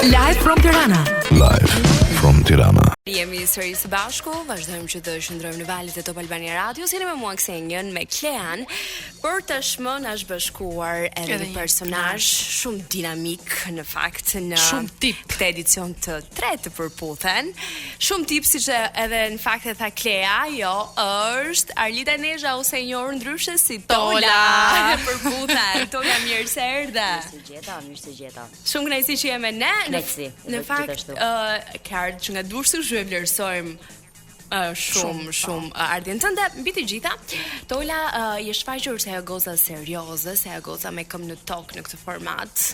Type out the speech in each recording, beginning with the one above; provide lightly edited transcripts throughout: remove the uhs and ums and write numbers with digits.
Live from Tirana. Live from Tirana. Jemi sërish së bashku, vazhdojmë që të shndrojmë në valët e Top Albania Radios, jeni me mua Ksenjën, me Klean, për tashmë na është bashkuar edhe një personazh shumë dinamik në fakt në Shumë tip. këtë edicion të tretë të Përputhen. Shumë tip siç edhe në fakt e tha Klea, jo, është Arlita Nezha ose e njohur ndryshe si Tola. Përputhen, Tola mirë se erdhe. Mirë se gjeta. Shumë kënaqësi që je me ne. Kënaqësi, Në fakt, gjithashtu. ka ardhur që nga Durrësi ju e vlerësojmë shumë ardhin tënde mbi të gjitha. Tola je shfaqur se ajo goza serioze, se ajo goza me këmbë në tokë në këtë format.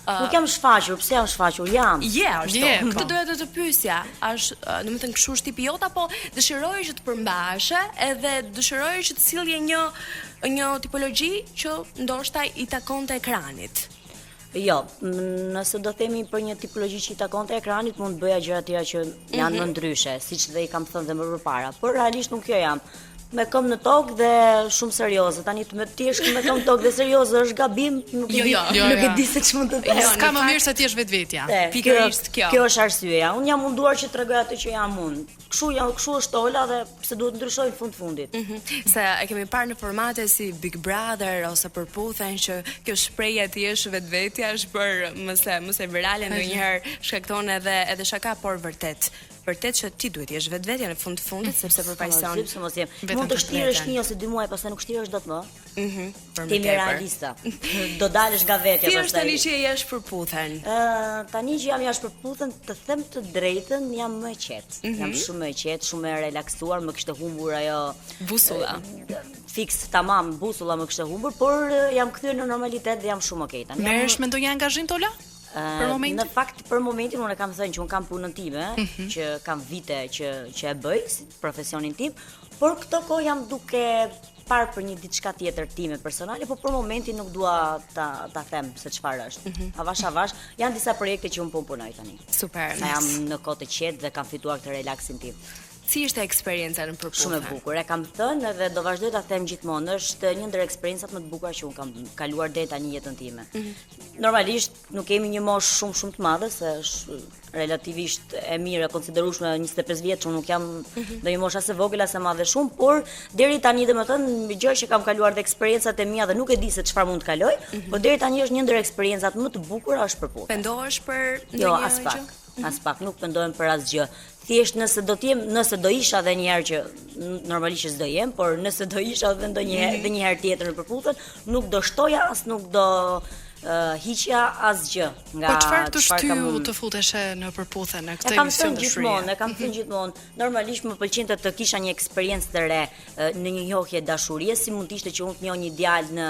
Nuk jam shfaqur, pse jam shfaqur? Jam. Ashtu. Je, Këtë po. doja të pyesja, është, domethënë kështu është tipi jot apo dëshiroje që të përmbaheshe edhe dëshiroje që të sillje një tipologji që ndoshta i takonte ekranit. Jo, nëse do themi për një tipologji që i takonte ekranit, mund të bëja gjëra të tjera që janë më ndryshe, siç dhe i kam thënë dhe më përpara. Por realisht nuk kjo jam. Me këmbë në tokë dhe shumë serioze. Tani të më thjesht me këmbë në tokë dhe serioze është gabim, nuk e di, nuk e di se ç'mund të them. S'ka më mirë se ti je vetvetja. Pikërisht kjo. Kjo është arsyeja. Unë jam munduar që të tregoj atë që jam unë. Kështu është Tola dhe pse duhet ndryshoj në fundit. Se e kemi parë në formate si Big Brother ose Përputhen që kjo shprehje ti është vetvetja është për mos e virale ndonjëherë shkakton edhe shaka, por vërtet që ti duhet jesh vetvetja në fundit sepse përfaqëson. Sepse mos jem. vetëm Mund të të shtiresh vetën. 1 ose 2 muaj, pastaj nuk shtiresh dot më. Për më Ti tepër. realista. Do dalësh nga vetja Si është pastaj. tani që jesh Përputhen? Tani që jam jashtë Përputhen, të them të drejtën, jam më e qetë. Jam shumë më e qetë, shumë më e relaksuar, më kishte humbur ajo Busulla. Fiks tamam, busulla më kishte humbur, por jam kthyer në normalitet dhe jam shumë okay tani. Merresh me ndonjë angazhim Tola? Për momentin? Në fakt për momentin unë kam thënë që unë kam punën time, që kam vite që e bëj si profesionin tim, por këto kohë jam duke parë për një diçka tjetër time personale, por për momentin nuk dua ta them se çfarë është. Avash, janë disa projekte që unë po punoj tani. Super. Sa jam në kohë të qetë dhe kam fituar këtë relaksin tim. Si ishte eksperjenca në Përputhen? Shumë e bukur. E kam thënë edhe do vazhdoj ta them gjithmonë, është një ndër eksperiencat më të bukura që unë kam kaluar deri tani në jetën time. Normalisht nuk kemi një moshë shumë të madhe, se është relativisht e mirë e konsiderueshme 25 vjeç, unë nuk jam ndonjë moshë as e vogël as e madhe shumë, por deri tani domethënë gjë që kam kaluar dhe eksperiencat e mia dhe nuk e di se çfarë mund të kaloj, por deri tani është një ndër eksperiencat më të bukura është Përputhen. Pendohesh për Jo, ndonjë as pak. gjë? As pak, nuk pendohem për asgjë. Thjesht nëse do isha edhe një herë që normalisht që s'do jem, por nëse do isha edhe një herë tjetër në Përputhen, nuk do shtoja as nuk do hiqja asgjë nga Po çfarë të çfarë kam shtyu unë. të futeshe në Përputhen në këtë E kam emision thënë të gjithmonë, shrie? e kam thënë gjithmonë. Normalisht më pëlqente të kisha një eksperiencë të re në një njohje dashurie, si mund të ishte që unë të njoh një djalë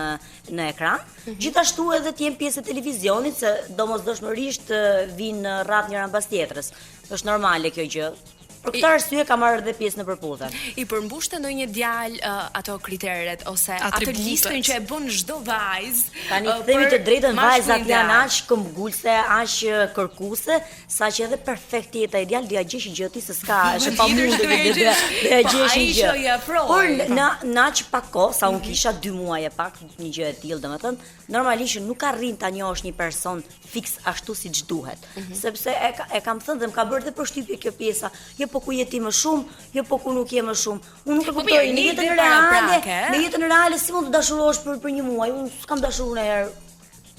në ekran. Gjithashtu edhe të jem pjesë e televizionit, se domosdoshmërisht vinë radh njëra mbas tjetrës. Është normale kjo gjë. Për këtë arsye kam marrë edhe pjesë në Përputhen. I përmbushte ndonjë djalë ato kriteret ose atë Atributet. listën që e bën çdo vajzë. Tani themi të drejtën, vajzat mashkull janë ideal. aq këmbgulse, aq kërkuese, saqë edhe perfekt jeta ideal do ja gjesh gjë ti se s'ka, është e pamundur do ja do gjesh. ja Po, gjesh ai një gjë. që ja provoj. Por në aq pak kohë, sa unë kisha 2 muaj e pak një gjë e tillë, domethënë, normalisht nuk arrin ta njohësh një person fiks ashtu siç duhet. Sepse e kam thënë dhe më ka bërë dhe përshtypje kjo pjesa. Jo po ku je ti më shumë, jo po ku nuk je më shumë. Unë nuk e Po kuptoj mirë, në një jetën ide reale, paraprake, në jetën reale si mund të dashurohesh për një muaj? Unë s'kam dashur në herë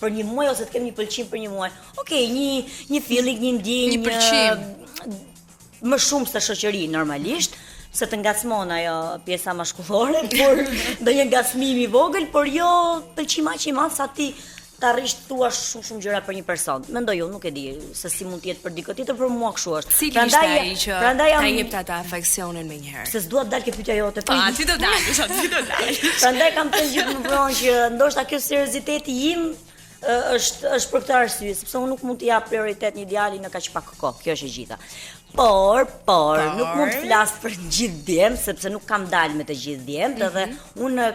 për një muaj ose të kem një pëlqim për një muaj. Okej, një feeling, një ndjenjë, Një pëlqim. Më shumë se shoqëri normalisht, se të ngacmon ajo pjesa maskullore, por ndonjë ngacmim i vogël, por jo pëlqim aq i madh sa ti të arrish të thuash shumë gjëra për një person. Mendoj unë, nuk e di se si mund të jetë për dikë tjetër, për mua kështu është. Cili ishte ai që ta jepte ata afeksionin më një herë? Se s'dua të dalë ke pyetja jote Po, ti do dalësh, ti do dalësh. Prandaj kam thënë gjithmonë që ndoshta kjo serioziteti im është për këtë arsye, sepse unë nuk mund të jap prioritet një djali në kaq pak kohë. Kjo është e gjitha. Por nuk mund të flas për gjithë djem, sepse nuk kam dalë me të gjithë djemt, edhe unë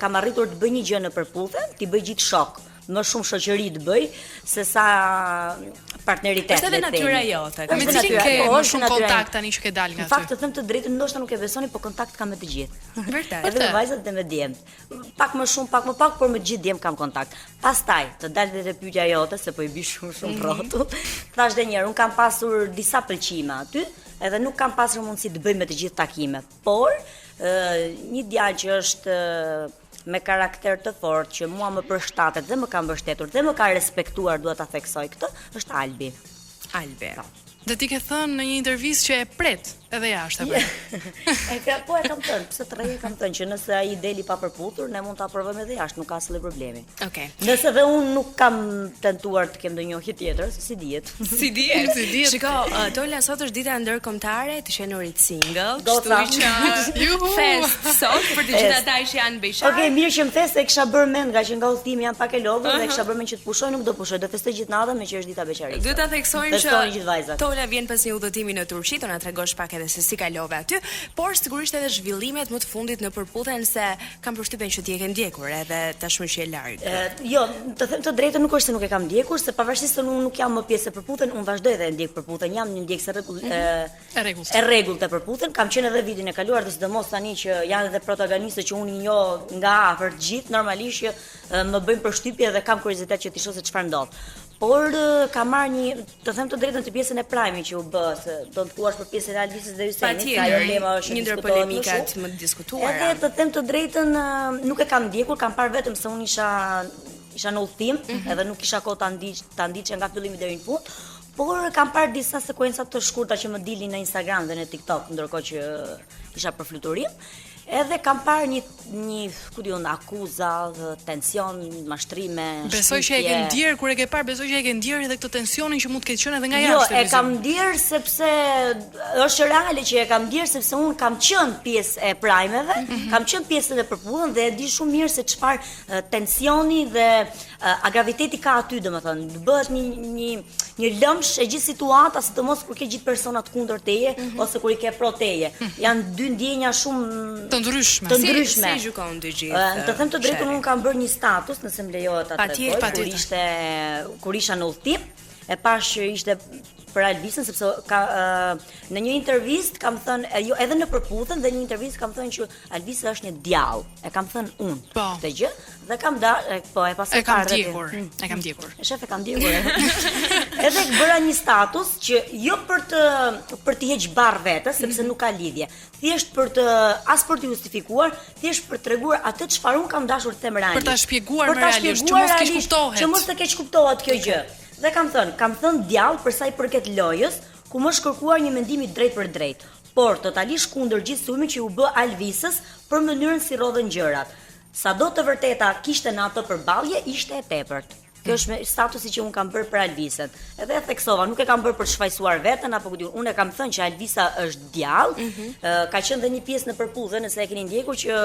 kam arritur të bëj një gjë në Përputhen, t'i bëj gjithë shok. më shumë shoqëri të bëj se sa partneritet. Është edhe natyra jote. Me cilin ke më shumë kontakt tani që ke dalë nga aty? Në fakt të them të drejtën, ndoshta nuk e besoni, po kontakt kam me të gjithë. Vërtet. Edhe me vajzat dhe me djemt. Pak më shumë, pak më pak, por me të gjithë djemt kam kontakt. Pastaj, të dalë dhe pyetja jote se po i bi shumë rrotull. Thash edhe një herë, un kam pasur disa pëlqime aty, edhe nuk kam pasur mundësi të bëj me të gjithë takimet. Por një djalë që është me karakter të fortë, që mua më përshtatet dhe më ka mbështetur dhe më ka respektuar, dua ta theksoj këtë, është Albi. Albi. Dhe ti ke thënë në një intervistë që e pret edhe jashtë apo? Po e kam thënë, pse të rrej kam thënë që nëse ai deli pa përputhur, ne mund ta provojmë edhe jashtë, nuk ka asnjë problemi. Okej. Nëse dhe unë nuk kam tentuar të kem ndonjë tjetër, si dihet. Si dihet. Shiko, Tola, sot është dita ndërkombëtare të qenurit single, Gota. kështu që fest sot për të gjithë ata që janë bejshar. Okej, mirë që më the se kisha bërë mend nga që nga udhëtimi janë pak e lodhur dhe kisha bërë mend që të pushoj, nuk do pushoj, do festoj gjithë natën me që është dita beqarisë. Do ta theksojmë Festojnë gjithë vajzat. Tola vjen pas një udhëtimi në Turqi, do na tregosh pak edhe se si kalove aty, por sigurisht edhe zhvillimet më të fundit në përputhjen se kam përshtypjen që ti e ke ndjekur edhe tashmë që je larg. Jo, të them të drejtën nuk është se nuk e kam ndjekur, se pavarësisht se unë nuk jam më pjesë e përputhjen, unë vazhdoj dhe e ndjek përputhjen, jam një ndjekës e rregullt e përputhjen, kam qenë edhe vitin e kaluar dhe sidomos tani që janë edhe protagonistë që unë i njoh nga afër të gjithë, normalisht që më bëjnë përshtypje dhe kam kuriozitet që të shoh se çfarë ndodh. Por ka marrë një, të them të drejtën, të pjesën e Prime që u bë, se do të thuash për pjesën e Alvisës dhe Hysenit, se ajo tema është një ndër polemikat më të diskutuara. Edhe të them të drejtën, nuk e kam ndjekur, kam parë vetëm se unë isha në udhtim, edhe nuk kisha kohë ta ndiqja nga fillimi deri në fund. Por kam parë disa sekuenca të shkurta që më dilin në Instagram dhe në TikTok, ndërkohë që isha për fluturim. Edhe kam parë një ku diun akuza, tension, mashtrime, besoj që e ke ndier kur e ke parë, besoj që e ke ndier edhe këtë tensionin që mund të ketë qenë edhe nga jashtë. Jo, e kam ndier sepse është reale që e kam ndier sepse un kam qenë pjesë e Prime-eve, kam qenë pjesë edhe përputhjen dhe e di shumë mirë se çfarë tensioni dhe agraviteti ka aty, domethënë, bëhet një lëmsh e gjithë situata, sidomos kur ke gjithë persona të kundërt teje ose kur i ke pro teje. Janë dy ndjenja shumë të ndryshme. Si gjykon të gjithë? Të them të drejtën, unë kam bërë një status, nëse më lejohet ta tregoj, kur isha në udhtim, e pash që ishte për Alvisën, sepse në një intervistë kam thënë, jo edhe në përputhjen dhe një intervistë kam thënë që Alvisa është një djallë. E kam thënë unë këtë gjë dhe kam dalë, po e pastaj e kam ndjekur. Shef e kam ndjekur. Edhe bëra një status që jo për të heq barr vetes, sepse nuk ka lidhje. Thjesht për të justifikuar, thjesht për të treguar atë çfarë un kam dashur të them realisht. Për ta shpjeguar më realisht, që mos keq kuptohet. Që mos të keq kuptohet kjo gjë. Dhe kam thënë djallë për sa i përket lojës, ku më shkërkuar një mendim i drejtë për drejtë, por totalisht kundër gjithë sulmit që u bë Alvisës për mënyrën si rodhen gjërat. Sado të vërteta kishte në atë përballje, ishte e tepërt. Kjo është statusi që un kam bërë për Alvisën. Edhe e theksova, nuk e kam bërë për të shfaqsuar veten apo ku diun. Unë e kam thënë që Alvisa është djallë, ka qenë dhe një pjesë në përputhje, nëse e keni ndjekur, që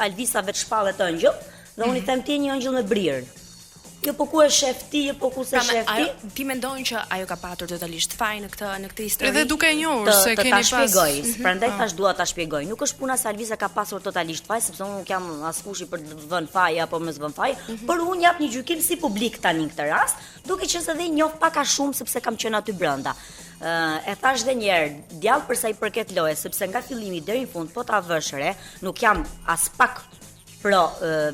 Alvisa vetë shpallet ëngjëll, dhe unë i them ti një ëngjëll me brirë. Jo po ku e shef ti, jo po ku se shef ti. Ti mendon që ajo ka patur totalisht faj në këtë histori? Edhe duke e njohur se keni pas. Ta shpjegoj, prandaj tash dua ta shpjegoj. Nuk është puna se Alvisa ka pasur totalisht faj, sepse unë nuk jam askushi për të vënë faj apo mos vën faj, por unë jap një gjykim si publik tani në këtë rast, duke qenë se edhe njoh pak a shumë sepse kam qenë aty brenda. E thash edhe një herë, djallë për sa i përket lojës, sepse nga fillimi deri në fund po ta vësh re, nuk jam as pak pro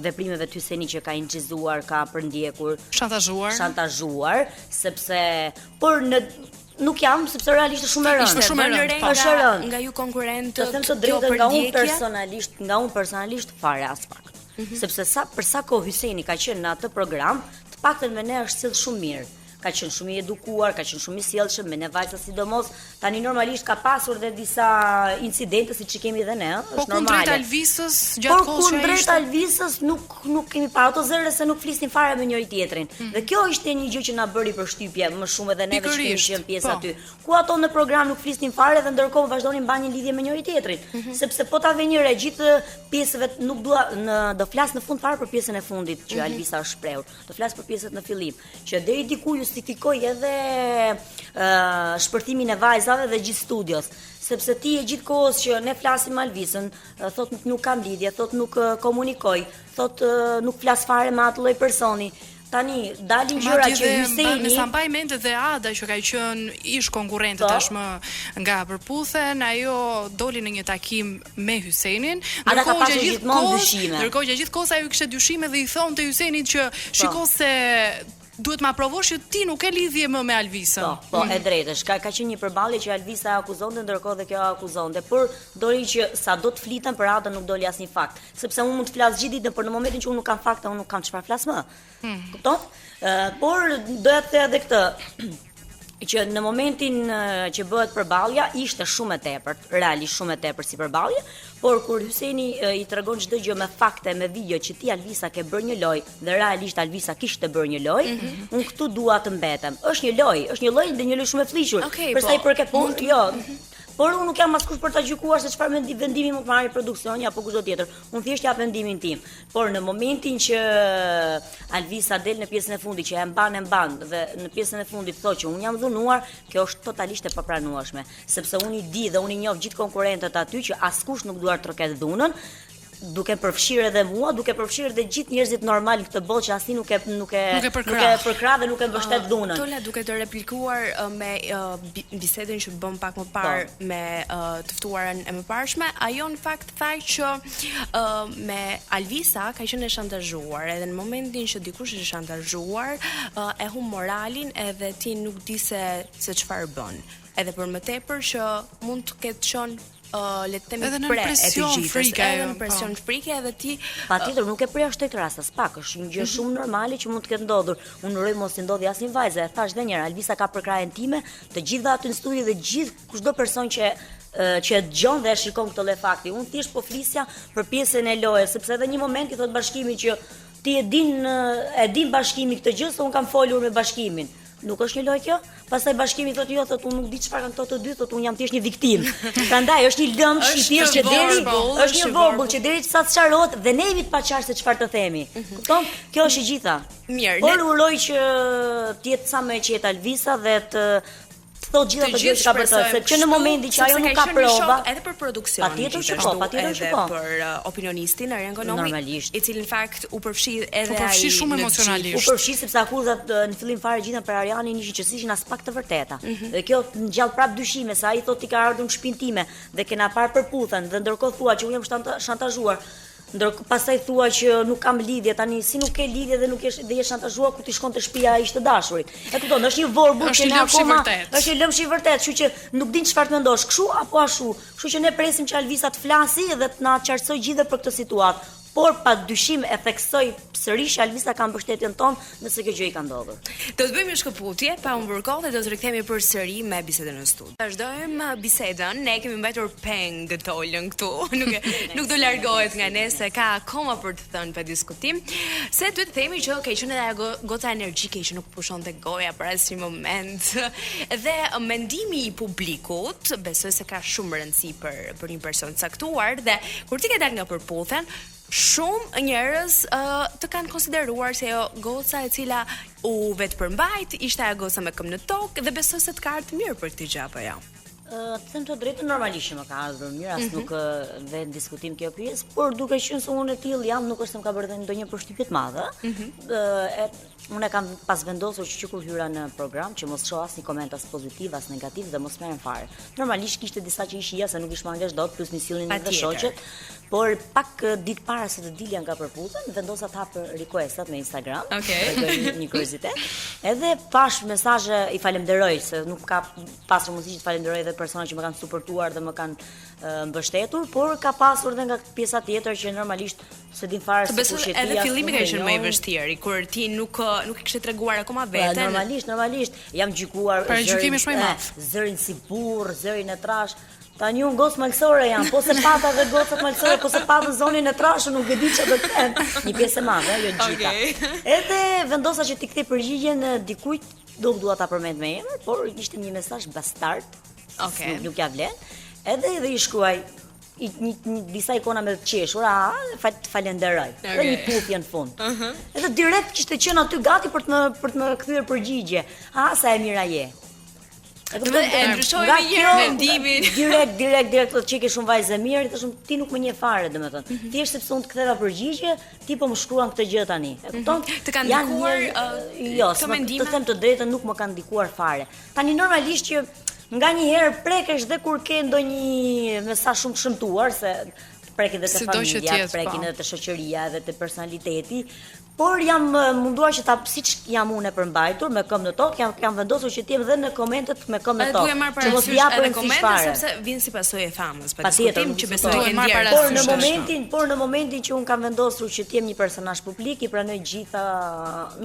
veprimeve të Hysenit që ka inxizuar, ka përndjekur, shantazhuar, sepse nuk jam, sepse realisht është shumë e rëndë. Është rëndë nga ju konkurrent. Të them të drejtën, nga unë personalisht fare as pak. Sepse për sa kohë Hyseni ka qenë në atë program, të paktën me ne është sill shumë mirë. Ka qenë shumë i edukuar, ka qenë shumë i sjellshëm, me ne vajza sidomos. Tani normalisht ka pasur dhe disa incidente siç kemi dhe ne, është normale. Po kundrejt Alvisës gjatë kohës që ishte. Kundrejt Alvisës nuk kemi parë ato zëre se nuk flisnin fare me njëri tjetrin. Dhe kjo ishte një gjë që na bëri përshtypje më shumë edhe neve që kemi qenë pjesë aty. Ku ato në program nuk flisnin fare dhe ndërkohë vazhdonin mbanin lidhje me njëri tjetrin. Sepse po ta vë një re gjithë pjesëve, nuk dua do flas në fund fare për pjesën e fundit që Alvisa është shprehur. Do flas për pjesët në fillim, që deri diku justifikoj edhe shpërtimin e vajzave dhe gjithë studios, sepse ti e gjithë kohës që ne flasim Alvisën, thot nuk kam lidhje, thot nuk komunikoj, thot nuk flas fare me atë lloj personi. Tani dalin gjëra që Hyseni me sa mbaj mend edhe Ada që ka qenë ish konkurrente tashmë nga përputhen, ajo doli në një takim me Hysenin, ndërkohë që gjithë kohës ajo kishte dyshime dhe i thonte Hysenit që shiko se duhet ma provosh që ti nuk e lidhje më me Alvisën. Po, e drejtë është. Ka qenë një përballje që Alvisa akuzonte, ndërkohë dhe kjo akuzonte. Por doli që sa do të flitën për Adën nuk doli asnjë fakt. Sepse unë mund të flas gjithë ditën, por në momentin që unë nuk kam fakte, unë nuk kam çfarë flas më. Kupton? Por doja të them edhe këtë që në momentin që bëhet përballja ishte shumë e tepërt, realisht shumë e tepërt si përballje, por kur Hyseni i tregon çdo gjë me fakte, me video që ti Alvisa ke bërë një lojë dhe realisht Alvisa kishte bërë një lojë, unë këtu dua të mbetem. Është një lojë dhe një lojë shumë e fllihur. Për sa i përket punës, jo. Por unë nuk jam askush për ta gjykuar se çfarë vendimi mund të marrë produksioni apo kushdo tjetër. Unë thjesht jap vendimin tim. Por në momentin që Alvisa del në pjesën e fundit që e mban dhe në pjesën e fundit thotë që unë jam dhunuar, kjo është totalisht e papranueshme, sepse unë i di dhe unë i njoh gjithë konkurrentët aty që askush nuk duar troket dhunën, duke përfshirë edhe mua, duke përfshirë edhe gjithë njerëzit normal në këtë botë që asnjë nuk e përkrah dhe nuk e mbështet dhunën. Tola, duke të replikuar me bisedën që bëm pak më parë me të ftuarën e mëparshme, ajo në fakt thaj që me Alvisa ka qenë e shantazhuar, edhe në momentin që dikush është shantazhuar, e humb moralin edhe ti nuk di se çfarë bën. Edhe për më tepër që mund të ketë qenë le të themi pre e të gjithës, edhe në presion frike edhe ti patjetër nuk e përjashtoj këtë rast as pak, është një gjë shumë normale që mund të ketë ndodhur. Unë uroj mos i ndodhi asnjë vajze. E thash edhe një herë, Alvisa ka përkrahjen time, të gjithë aty në studio dhe gjithë kushdo person që e dëgjon dhe e shikon këtë lloj fakti. Unë thjesht po flisja për pjesën e lojës, sepse edhe një moment i thot bashkimi që ti e din bashkimi këtë gjë, se un kam folur me bashkimin. Nuk është një lojë kjo? Pastaj bashkimi thotë jo, thotë unë nuk di çfarë kanë këto të dy, thotë unë jam thjesht një viktimë. Prandaj është një lëmsh i thjesht që është një vogël që deri sa të çarohet dhe ne jemi të paqartë se çfarë të themi. Kupton? Kjo është e gjitha. Mirë. Por uroj që të jetë sa më e qetë Alvisa dhe të thot gjithë ato gjë që ka bërë, sepse në momentin që ajo nuk ka prova, edhe për produksion, patjetër shiko, për opinionistin Arjan Gonomi, i cili në fakt u përfshi edhe ai shumë emocionalisht. U përfshi sepse akuzat në fillim fare gjithë për Arjanin ishin që ishin as pak të vërteta. Dhe kjo ngjall prap dyshime se ai thotë ti ka ardhur në shtëpinë time dhe kena parë përputhen dhe ndërkohë thua që unë jam shantazhuar. Ndërkohë pastaj thua që nuk kam lidhje, tani si nuk ke lidhje dhe nuk je shantazhuar kur ti shkon te shtëpia e ishte dashurit. E kupton, është një vorbull që ne akoma është një lëmsh i vërtet, kështu që nuk din çfarë të mendosh, kshu apo ashtu. Kështu që ne presim që Alvisa të flasi dhe të na qartësoj gjithë për këtë situatë. Por pa dyshim e theksoj sërish Alvisa ka mbështetjen tonë nëse kjo gjë i ka ndodhur. Do të bëjmë një shkëputje pa humbur kohë dhe do të rikthehemi përsëri me bisedën në studio. Vazhdojmë bisedën, ne kemi mbajtur peng Tolën këtu, nuk do largohet nga ne se ka akoma për të thënë për diskutim. Se duhet të themi që ka qenë edhe gota energjike që nuk pushonte goja për asnjë moment. Dhe mendimi i publikut besoj se ka shumë rëndësi për një person të caktuar dhe kur ti ke dalë nga përputhen shumë njerëz të kanë konsideruar se ajo goca e cila u vetë përmbajt ishte ajo goca me këmbë në tokë dhe besoj se të ka ardhur mirë për këtë gjë apo jo. Të them të drejtën, normalisht që më ka ardhur mirë, as nuk vjen diskutim kjo pjesë, por duke qenë se unë e tillë jam, nuk është se më ka bërë ndonjë përshtypje të madhe. Unë kam pas vendosur që kur hyra në program që mos shoh asnjë koment as pozitiv as negativ dhe mos merrem fare. Normalisht kishte disa që i shija se nuk ish më angazh dot, plus më sillnin edhe shoqet. Por pak ditë para se të dilja nga përputhen, vendosa të hap requestat në Instagram. Okej. Një kuriozitet. Edhe pash mesazhe i falenderoj se nuk ka pasur mundësi të falenderoj edhe persona që më kanë suportuar dhe më kanë mbështetur, por ka pasur edhe nga pjesa tjetër që normalisht se din fare se kush je ti. Edhe fillimi ka qenë më i vështirë, kur ti nuk e kishe treguar akoma veten. Normalisht jam gjykuar zërin si burr, zërin e trash. Tani unë gocë malësore jam, po se pata dhe gocat malësore, po se pata zonin e trashë, nuk e di që do të them. Një pjesë e madhe, jo gjitha. Edhe vendosa që t'i kthej përgjigjen dikujt, dua ta përmend me emër, por ishte një mesazh bastard. Nuk ja vlen. Edhe i shkruaj disa ikona me të qeshur, falenderoj. Dhe një puthje në fund. Edhe direkt kishte qenë aty gati për të më kthyer përgjigje. Sa e mira je. E ndryshojmë një herë mendimin. Direkt të çike shumë vajzë e mirë, thashëm ti nuk më njeh fare, domethënë. Thjesht sepse unë të ktheva përgjigje, ti po më shkruan këtë gjë tani. E kupton? Të kanë ndikuar jo, të them të drejtën nuk më kanë ndikuar fare. Tani normalisht që nganjëherë prekesh dhe kur ke ndonjë mesazh shumë të shëmtuar se prekin edhe te familja, prekin edhe te shoqëria edhe te personaliteti. Por jam munduar që siç jam unë e përmbajtur me këmbë në tokë, jam vendosur që të jem dhe në komentet me këmbë në tokë. Që mos i japë komente sepse vjen si pasojë e famës, pa diskutim që besoj të ndjer. Por në momentin që unë kam vendosur që të jem një personazh publik, i pranoj gjitha,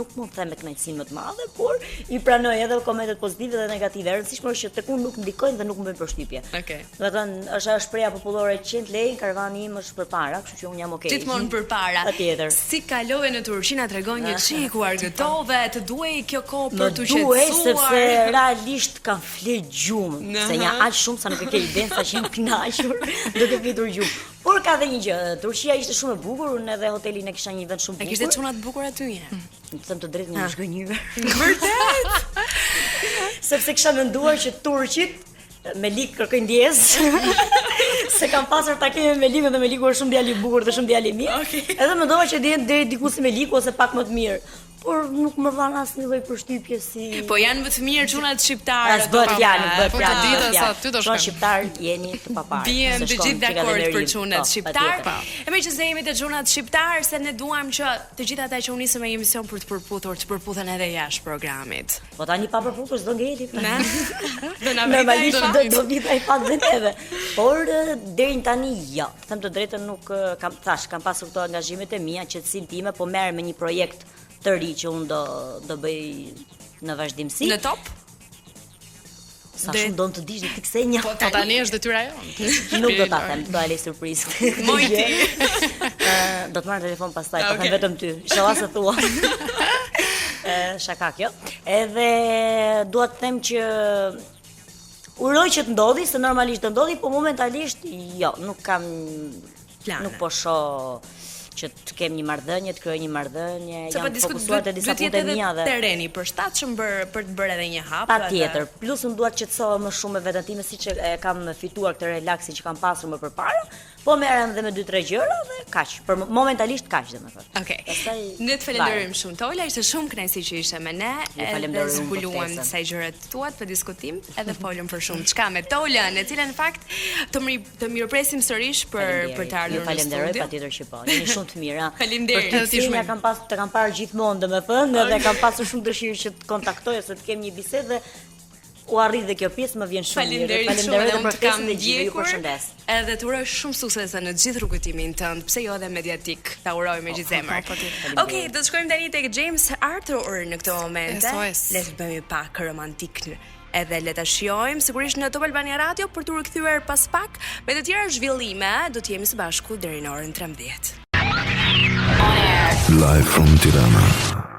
nuk mund të them me kënaqësi më të madhe, por i pranoj edhe komentet pozitive dhe negative. E rëndësishme është që tek unë nuk ndikojnë dhe nuk më bëjnë përshtypje. Okej. Do të thënë, është ajo shpreha popullore 100 lekë, karavani im është përpara, kështu që unë jam okay. Gjithmonë përpara. Patjetër. Si kalove në Turqina tregon një çiku argëtove, të duhej kjo kohë për të qetësuar. Duhej sepse realisht kam flet gjumë, se një aq shumë sa nuk e ke iden sa që jam kënaqur duke flitur gjumë. Por ka dhe një gjë, Turqia ishte shumë e bukur, unë edhe hotelin e kisha një vend shumë bukur. E kishte çuna të bukura aty një. Të them të drejtën, jam zgënjur. Vërtet? Sepse kisha menduar që turqit me lik kërkojnë ndjesë. Se kam pasur takime me Likun dhe me Liku është shumë djalë i bukur dhe shumë djalë i mirë. Okay. Edhe mendova që dihen deri diku si me Liku ose pak më të mirë. Por nuk më dhan asnjë lloj përshtypje si. Po janë më të mirë çunat shqiptarë. As bëhet fjalë, bëhet Po të ditën sa ty do shkojmë. Shqiptar jeni të paparë. Bien të gjithë dakord për çunat shqiptar. Pa. Meqense jemi te çunat shqiptar, se ne duam që të gjithë ata që u nisën me një emision për të përputhur, të përputhen edhe jashtë programit. Po tani pa përputhur s'do ngeli. Na. Do na normalisht do vit ai pak dhe neve. Por deri tani jo. Them të drejtën nuk kam kam pasur këto angazhimet e mia, qetësinë time, po merrem me një projekt të ri që unë do bëj në vazhdimsi. Në top? Sa shumë do të dish ti Ksenja. Po tani është detyra jonë. Nuk do ta them, do ale surprizë. Mojti. Do të marr telefon pastaj, po them vetëm ty. Inshallah se thua. Shaka kjo. Edhe dua të them që uroj që të ndodhi, se normalisht do ndodhi, po momentalisht jo, nuk kam plane. Nuk po shoh që të kem një marrëdhënie, të krijoj një marrëdhënie, jam fokusuar te disa punte mia dhe terreni përshtatshëm për të bërë edhe një hap. Patjetër. Plus unë dua të qetësohem më shumë me veten time, siç e kam fituar këtë relaksin që kam pasur më përpara, po merrem dhe me 2-3 gjëra dhe kaq. Për momentalisht kaq domethënë. Okej. Ne të falenderojmë shumë Tola, ishte shumë kënaqësi që ishe me ne. Edhe zbuluam disa gjëra tuat për diskutim, edhe folëm për shumë çka me Tolën, e cila në fakt të mirëpresim sërish për të ardhur në studio. Falenderoj patjetër që po. Jeni shumë të mira. Faleminderit. Ti kam pasur të kam parë gjithmonë domethënë, edhe kam pasur shumë dëshirë që të kontaktoj ose të kem një bisedë dhe u arrit dhe kjo pjesë më vjen shumë mirë. Falenderoj për ftesën e gjithë, ju përshëndes. Edhe të uroj shumë suksese në gjithë rrugëtimin tënd, pse jo edhe mediatik. Ta uroj me gjithë zemër. Okej, do të shkojmë tani tek James Arthur në këtë moment. Le të bëjmë pak romantik edhe le ta shijojmë sigurisht në Top Albania Radio për të rikthyer pas pak me të tjera zhvillime. Do të jemi së bashku deri në orën 13. Live from Tirana.